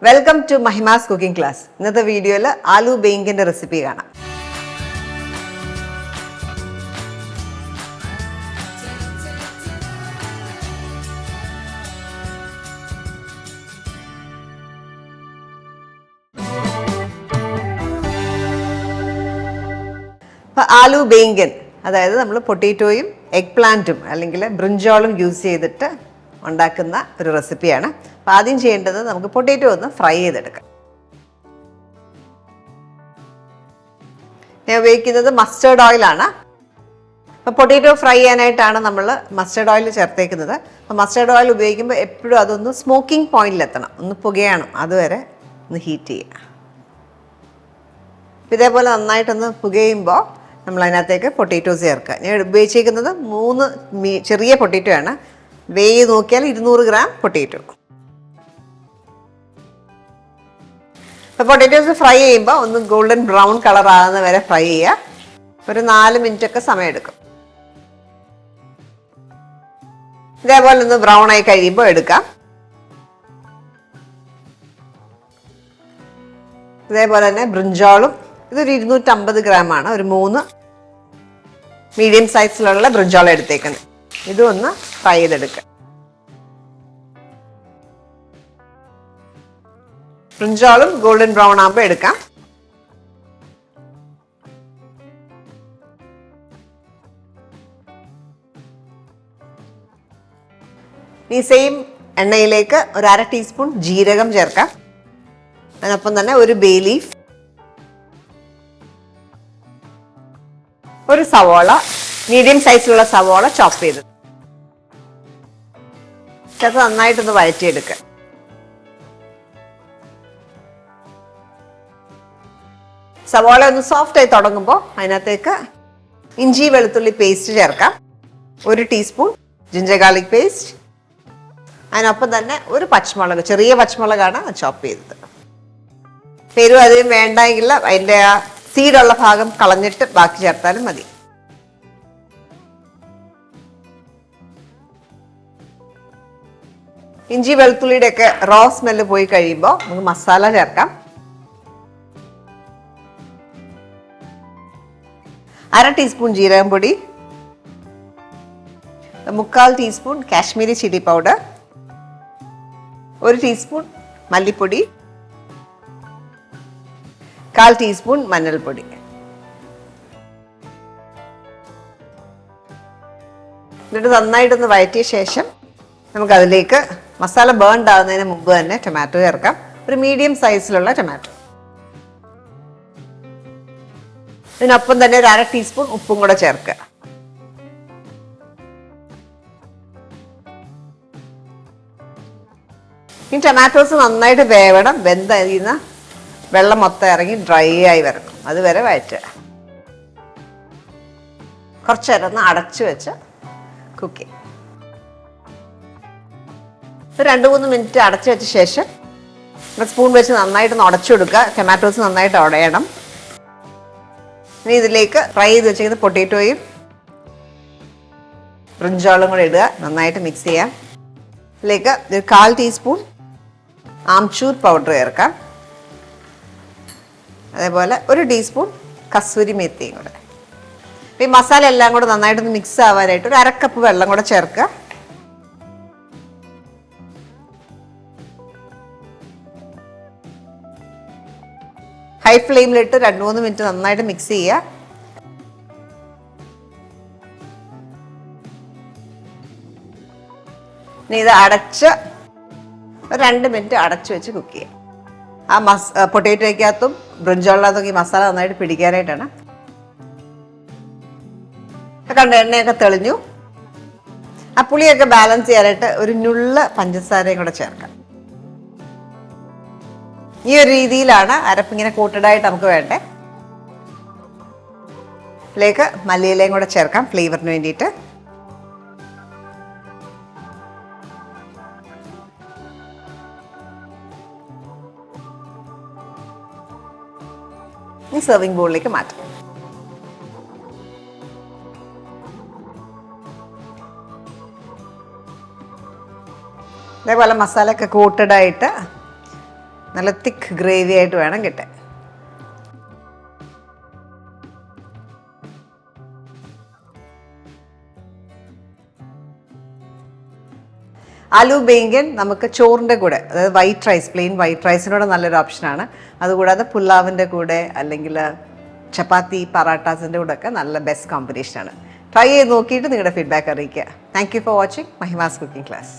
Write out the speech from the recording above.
Welcome to Mahima's cooking class. ഇന്നത്തെ വീഡിയോയിൽ aloo ബെയിങ്കിൻ്റെ recipe കാണാം. അപ്പോൾ ആലു ബെയിങ്കൻ, അതായത് നമ്മൾ പൊട്ടാറ്റോയും എഗ് പ്ലാന്റും അല്ലെങ്കിൽ ബ്രിഞ്ചോളും യൂസ് ചെയ്തിട്ട് ഉണ്ടാക്കുന്ന ഒരു റെസിപ്പിയാണ്. അപ്പോൾ ആദ്യം ചെയ്യേണ്ടത് നമുക്ക് പൊട്ടാറ്റോ ഒന്ന് ഫ്രൈ ചെയ്തെടുക്കാം. ഞാൻ ഉപയോഗിക്കുന്നത് മസ്റ്റേർഡ് ഓയിലാണ്. അപ്പോൾ പൊട്ടാറ്റോ ഫ്രൈ ചെയ്യാനായിട്ടാണ് നമ്മൾ മസ്റ്റേർഡ് ഓയിൽ ചേർത്തേക്കുന്നത്. അപ്പോൾ മസ്റ്റേർഡ് ഓയിൽ ഉപയോഗിക്കുമ്പോൾ എപ്പോഴും അതൊന്ന് സ്മോക്കിംഗ് പോയിന്റിലെത്തണം, ഒന്ന് പുകയണം, അതുവരെ ഒന്ന് ഹീറ്റ് ചെയ്യുക. ഇതേപോലെ നന്നായിട്ടൊന്ന് പുകയുമ്പോൾ നമ്മൾ അതിനകത്തേക്ക് പൊട്ടാറ്റോസ് ചേർക്കുക. ഞാൻ ഉപയോഗിച്ചിരിക്കുന്നത് 3 ചെറിയ പൊട്ടാറ്റോ ആണ്. വെയ്യ് നോക്കിയാൽ 200 ഗ്രാം പൊട്ടാറ്റോ. അപ്പോൾ പൊട്ടാറ്റോസ് ഫ്രൈ ചെയ്യുമ്പോൾ ഒന്ന് ഗോൾഡൻ ബ്രൗൺ കളർ ആകുന്ന വരെ ഫ്രൈ ചെയ്യുക. ഒരു 4 മിനിറ്റ് ഒക്കെ സമയമെടുക്കും. ഇതേപോലെ ഒന്ന് ബ്രൗൺ ആയി കഴിയുമ്പോൾ എടുക്കാം. ഇതേപോലെ തന്നെ ബ്രിഞ്ചോളും, ഇതൊരു 250 ഗ്രാമാണ്. ഒരു 3 മീഡിയം സൈസിലുള്ള ബ്രിഞ്ചോളം എടുത്തേക്കുന്നത്. ഇതും ഒന്ന് ഫ്രൈ ചെയ്തെടുക്കുക. ബ്രിഞ്ചോളും ഗോൾഡൻ ബ്രൗൺ ആകുമ്പോൾ എടുക്കാം. ഈ സെയിം എണ്ണയിലേക്ക് ഒരു 1/2 ടീസ്പൂൺ ജീരകം ചേർക്കാം. അതിനൊപ്പം തന്നെ ഒരു ബേ ലീഫ്, ഒരു സവോള, മീഡിയം സൈസിലുള്ള സവോള ചോപ്പ് ചെയ്ത് ചേർത്ത് നന്നായിട്ടൊന്ന് വഴറ്റിയെടുക്കുക. സവോള ഒന്ന് സോഫ്റ്റ് ആയി തുടങ്ങുമ്പോൾ അതിനകത്തേക്ക് ഇഞ്ചി വെളുത്തുള്ളി പേസ്റ്റ് ചേർക്കാം. 1 ടീസ്പൂൺ ജിഞ്ചർ ഗാർലിക് പേസ്റ്റ്, അതിനൊപ്പം തന്നെ ഒരു പച്ചമുളക്, ചെറിയ പച്ചമുളകാണ് ചോപ്പ് ചെയ്തത്. എരിവ് അധികം വേണ്ടെങ്കിൽ അതിൻ്റെ ആ സീഡുള്ള ഭാഗം കളഞ്ഞിട്ട് ബാക്കി ചേർത്താലും മതി. ഇഞ്ചി വെളുത്തുള്ളിയുടെ ഒക്കെ റോ സ്മെല്ല് പോയി കഴിയുമ്പോൾ നമുക്ക് മസാല ചേർക്കാം. 1/2 ടീസ്പൂൺ ജീരകം പൊടി, 3/4 teaspoon Kashmiri chilli powder, 1 teaspoon മല്ലിപ്പൊടി, 1/4 ടീസ്പൂൺ മഞ്ഞൾപ്പൊടി. എന്നിട്ട് നന്നായിട്ടൊന്ന് വഴറ്റിയ ശേഷം നമുക്കതിലേക്ക് മസാല ബേൺഡ് ആകുന്നതിന് മുമ്പ് തന്നെ ടൊമാറ്റോ ചേർക്കാം. ഒരു മീഡിയം സൈസിലുള്ള ടൊമാറ്റോ. ഇതിനൊപ്പം തന്നെ ഒരു 1/2 ടീസ്പൂൺ ഉപ്പും കൂടെ ചേർക്കുക. ഈ ടൊമാറ്റോസ് നന്നായിട്ട് വേവണം. വെന്തരിയുന്ന വെള്ളം മൊത്തം ഇറങ്ങി ഡ്രൈ ആയി വരണം, അതുവരെ വഴറ്റുക. കുറച്ച് നേരം ഒന്ന് അടച്ചു വെച്ച് കുക്ക് ചെയ്യും. 2-3 മിനിറ്റ് അടച്ചു വെച്ച ശേഷം സ്പൂൺ വെച്ച് നന്നായിട്ടൊന്ന് ഉടച്ചു കൊടുക്കുക. ടൊമാറ്റോസ് നന്നായിട്ട് ഉടയണം. ഇനി ഇതിലേക്ക് ഫ്രൈ ചെയ്ത് വെച്ചിരിക്കുന്ന പൊട്ടാറ്റോയും ബ്രിഞ്ചോളും കൂടെ ഇടുക. നന്നായിട്ട് മിക്സ് ചെയ്യാം. ഇതിലേക്ക് ഒരു 1/4 ടീസ്പൂൺ ആംചൂർ പൗഡർ ചേർക്കാം. അതേപോലെ 1 ടീസ്പൂൺ കസൂരി മേത്തിയും കൂടെ. ഈ മസാല എല്ലാം കൂടെ നന്നായിട്ടൊന്ന് മിക്സ് ആവാനായിട്ട് ഒരു 1/2 കപ്പ് വെള്ളം കൂടെ ചേർക്കുക. ഹൈ ഫ്ലെയിമിലിട്ട് 2-3 മിനിറ്റ് നന്നായിട്ട് മിക്സ് ചെയ്യുക. ഇനി ഇത് അടച്ച് ഒരു 2 മിനിറ്റ് അടച്ചു വെച്ച് കുക്ക് ചെയ്യുക. ആ പൊട്ടാറ്റോയ്ക്കകത്തും ബ്രിഞ്ചോളിനകത്തും ഈ മസാല നന്നായിട്ട് പിടിക്കാനായിട്ടാണ്. കണ്ട എണ്ണയൊക്കെ തെളിഞ്ഞു. ആ പുളിയൊക്കെ ബാലൻസ് ചെയ്യാനായിട്ട് ഒരു നുള്ള പഞ്ചസാരയും കൂടെ ചേർക്കാം. ഈ ഒരു രീതിയിലാണ് അരപ്പിങ്ങനെ കൂട്ടഡായിട്ട് നമുക്ക് വേണ്ടേ. ഇതിലേക്ക് മല്ലിയിലയും കൂടെ ചേർക്കാം ഫ്ലേവറിന് വേണ്ടിയിട്ട്. ഈ സെർവിങ് ബൗളിലേക്ക് മാറ്റാം. ഇതേപോലെ മസാല ഒക്കെ കോട്ടഡായിട്ട് നല്ല തിക്ക് ഗ്രേവി ആയിട്ട് വേണം കിട്ടാൻ. ആലു ബേങ്കൻ നമുക്ക് ചോറിൻ്റെ കൂടെ, അതായത് വൈറ്റ് റൈസ്, പ്ലെയിൻ വൈറ്റ് റൈസിനോട് നല്ലൊരു ഓപ്ഷനാണ്. അതുകൂടാതെ പുല്ലാവിൻ്റെ കൂടെ അല്ലെങ്കിൽ ചപ്പാത്തി പറാട്ടാസിൻ്റെ കൂടെ ഒക്കെ നല്ല ബെസ്റ്റ് കോമ്പിനേഷനാണ്. ട്രൈ ചെയ്ത് നോക്കിയിട്ട് നിങ്ങളുടെ ഫീഡ്ബാക്ക് അറിയിക്കുക. Thank you for watching Mahima's cooking class.